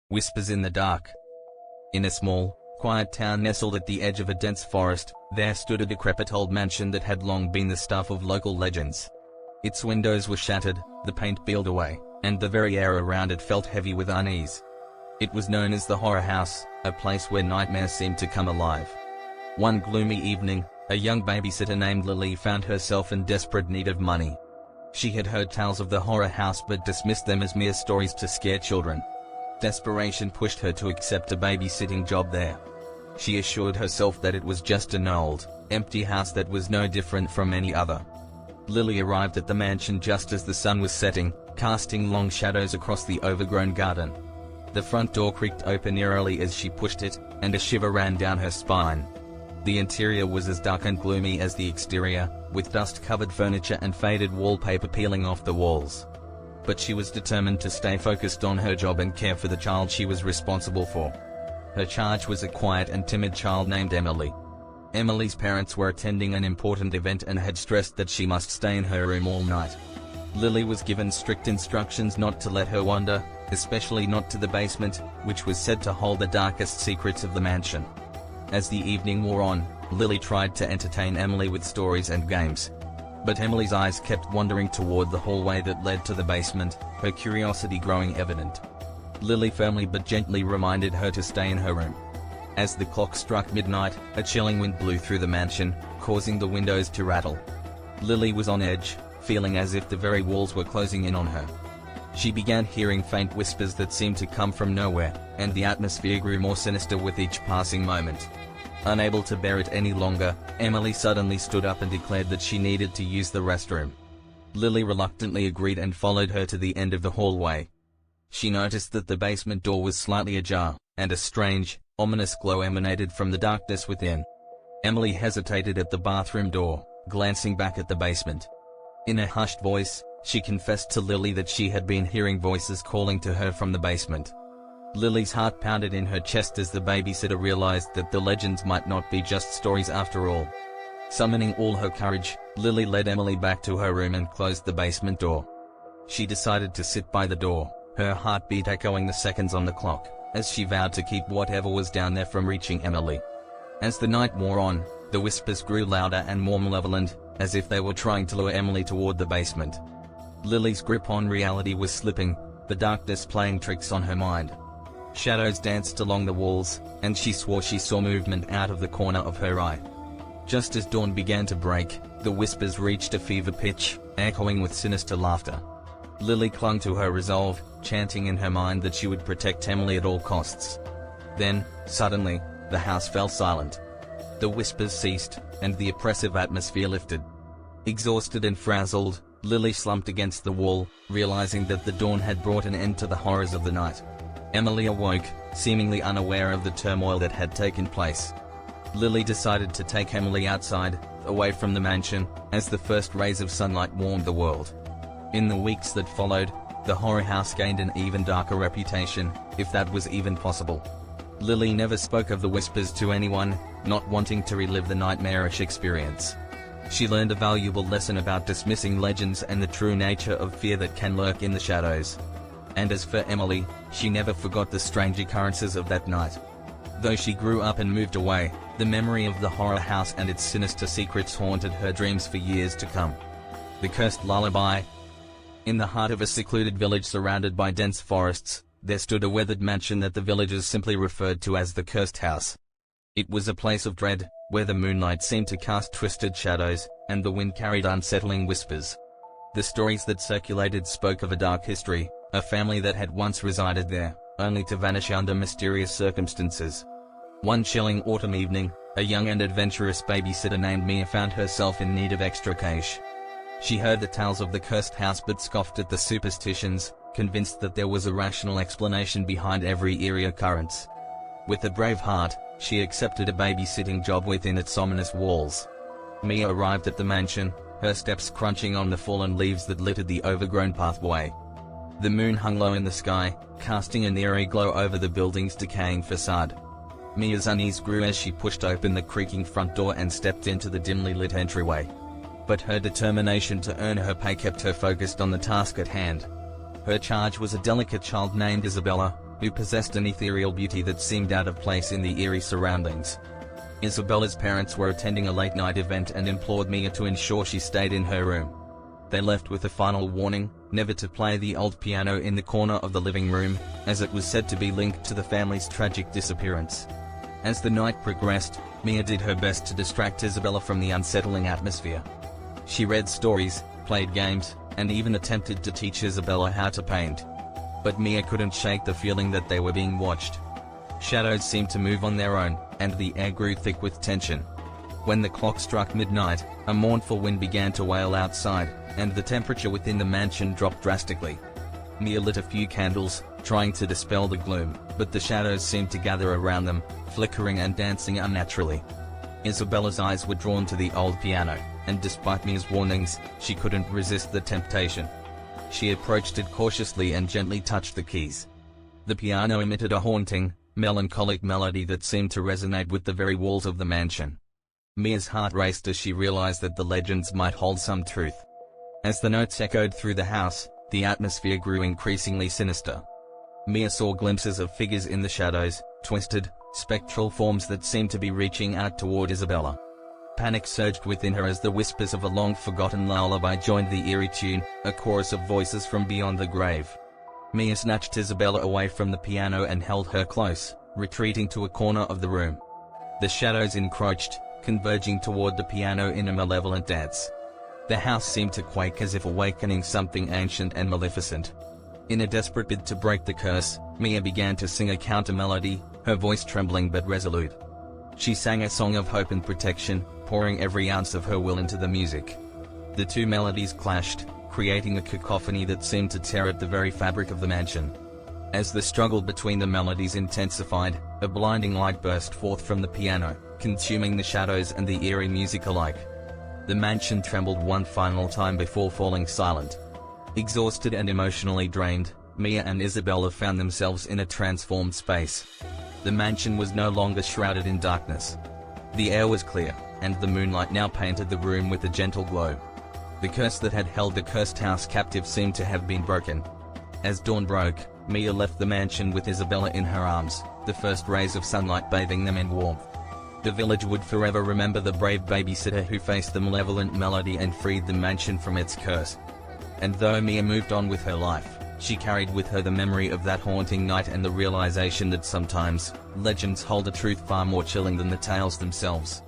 Whispers in the dark. In a small, quiet town nestled at the edge of a dense forest, there stood a decrepit old mansion that had long been the stuff of local legends. Its windows were shattered, the paint peeled away, and the very air around it felt heavy with unease. It was known as the Horror House, a place where nightmares seemed to come alive. One gloomy evening, a young babysitter named Lily found herself in desperate need of money. She had heard tales of the Horror House but dismissed them as mere stories to scare children. Desperation pushed her to accept a babysitting job there. She assured herself that it was just an old, empty house that was no different from any other. Lily arrived at the mansion just as the sun was setting, casting long shadows across the overgrown garden. The front door creaked open eerily as she pushed it, and a shiver ran down her spine. The interior was as dark and gloomy as the exterior, with dust-covered furniture and faded wallpaper peeling off the walls. But she was determined to stay focused on her job and care for the child she was responsible for. Her charge was a quiet and timid child named Emily. Emily's parents were attending an important event and had stressed that she must stay in her room all night. Lily was given strict instructions not to let her wander, especially not to the basement, which was said to hold the darkest secrets of the mansion. As the evening wore on, Lily tried to entertain Emily with stories and games. But Emily's eyes kept wandering toward the hallway that led to the basement, her curiosity growing evident. Lily firmly but gently reminded her to stay in her room. As the clock struck midnight, a chilling wind blew through the mansion, causing the windows to rattle. Lily was on edge, feeling as if the very walls were closing in on her. She began hearing faint whispers that seemed to come from nowhere, and the atmosphere grew more sinister with each passing moment. Unable to bear it any longer, Emily suddenly stood up and declared that she needed to use the restroom. Lily reluctantly agreed and followed her to the end of the hallway. She noticed that the basement door was slightly ajar, and a strange, ominous glow emanated from the darkness within. Emily hesitated at the bathroom door, glancing back at the basement. In a hushed voice, she confessed to Lily that she had been hearing voices calling to her from the basement. Lily's heart pounded in her chest as the babysitter realized that the legends might not be just stories after all. Summoning all her courage, Lily led Emily back to her room and closed the basement door. She decided to sit by the door, her heartbeat echoing the seconds on the clock, as she vowed to keep whatever was down there from reaching Emily. As the night wore on, the whispers grew louder and more malevolent, as if they were trying to lure Emily toward the basement. Lily's grip on reality was slipping, the darkness playing tricks on her mind. Shadows danced along the walls, and she swore she saw movement out of the corner of her eye. Just as dawn began to break, the whispers reached a fever pitch, echoing with sinister laughter. Lily clung to her resolve, chanting in her mind that she would protect Emily at all costs. Then, suddenly, the house fell silent. The whispers ceased, and the oppressive atmosphere lifted. Exhausted and frazzled, Lily slumped against the wall, realizing that the dawn had brought an end to the horrors of the night. Emily awoke, seemingly unaware of the turmoil that had taken place. Lily decided to take Emily outside, away from the mansion, as the first rays of sunlight warmed the world. In the weeks that followed, the Horror House gained an even darker reputation, if that was even possible. Lily never spoke of the whispers to anyone, not wanting to relive the nightmarish experience. She learned a valuable lesson about dismissing legends and the true nature of fear that can lurk in the shadows. And as for Emily, she never forgot the strange occurrences of that night. Though she grew up and moved away, the memory of the Horror House and its sinister secrets haunted her dreams for years to come. The Cursed Lullaby. In the heart of a secluded village surrounded by dense forests, there stood a weathered mansion that the villagers simply referred to as the Cursed House. It was a place of dread, where the moonlight seemed to cast twisted shadows, and the wind carried unsettling whispers. The stories that circulated spoke of a dark history, a family that had once resided there, only to vanish under mysterious circumstances. One chilling autumn evening, a young and adventurous babysitter named Mia found herself in need of extra cash. She heard the tales of the cursed house but scoffed at the superstitions, convinced that there was a rational explanation behind every eerie occurrence. With a brave heart, she accepted a babysitting job within its ominous walls. Mia arrived at the mansion, her steps crunching on the fallen leaves that littered the overgrown pathway. The moon hung low in the sky, casting an eerie glow over the building's decaying facade. Mia's unease grew as she pushed open the creaking front door and stepped into the dimly lit entryway. But her determination to earn her pay kept her focused on the task at hand. Her charge was a delicate child named Isabella, who possessed an ethereal beauty that seemed out of place in the eerie surroundings. Isabella's parents were attending a late-night event and implored Mia to ensure she stayed in her room. They left with a final warning, never to play the old piano in the corner of the living room, as it was said to be linked to the family's tragic disappearance. As the night progressed, Mia did her best to distract Isabella from the unsettling atmosphere. She read stories, played games, and even attempted to teach Isabella how to paint. But Mia couldn't shake the feeling that they were being watched. Shadows seemed to move on their own, and the air grew thick with tension. When the clock struck midnight, a mournful wind began to wail outside, and the temperature within the mansion dropped drastically. Mia lit a few candles, trying to dispel the gloom, but the shadows seemed to gather around them, flickering and dancing unnaturally. Isabella's eyes were drawn to the old piano, and despite Mia's warnings, she couldn't resist the temptation. She approached it cautiously and gently touched the keys. The piano emitted a haunting, melancholic melody that seemed to resonate with the very walls of the mansion. Mia's heart raced as she realized that the legends might hold some truth. As the notes echoed through the house, the atmosphere grew increasingly sinister. Mia saw glimpses of figures in the shadows, twisted, spectral forms that seemed to be reaching out toward Isabella. Panic surged within her as the whispers of a long-forgotten lullaby joined the eerie tune, a chorus of voices from beyond the grave. Mia snatched Isabella away from the piano and held her close, retreating to a corner of the room. The shadows encroached, converging toward the piano in a malevolent dance. The house seemed to quake as if awakening something ancient and maleficent. In a desperate bid to break the curse, Mia began to sing a counter-melody, her voice trembling but resolute. She sang a song of hope and protection, pouring every ounce of her will into the music. The two melodies clashed, creating a cacophony that seemed to tear at the very fabric of the mansion. As the struggle between the melodies intensified, a blinding light burst forth from the piano, consuming the shadows and the eerie music alike. The mansion trembled one final time before falling silent. Exhausted and emotionally drained, Mia and Isabella found themselves in a transformed space. The mansion was no longer shrouded in darkness. The air was clear, and the moonlight now painted the room with a gentle glow. The curse that had held the cursed house captive seemed to have been broken. As dawn broke, Mia left the mansion with Isabella in her arms, the first rays of sunlight bathing them in warmth. The village would forever remember the brave babysitter who faced the malevolent melody and freed the mansion from its curse. And though Mia moved on with her life, she carried with her the memory of that haunting night and the realization that sometimes, legends hold a truth far more chilling than the tales themselves.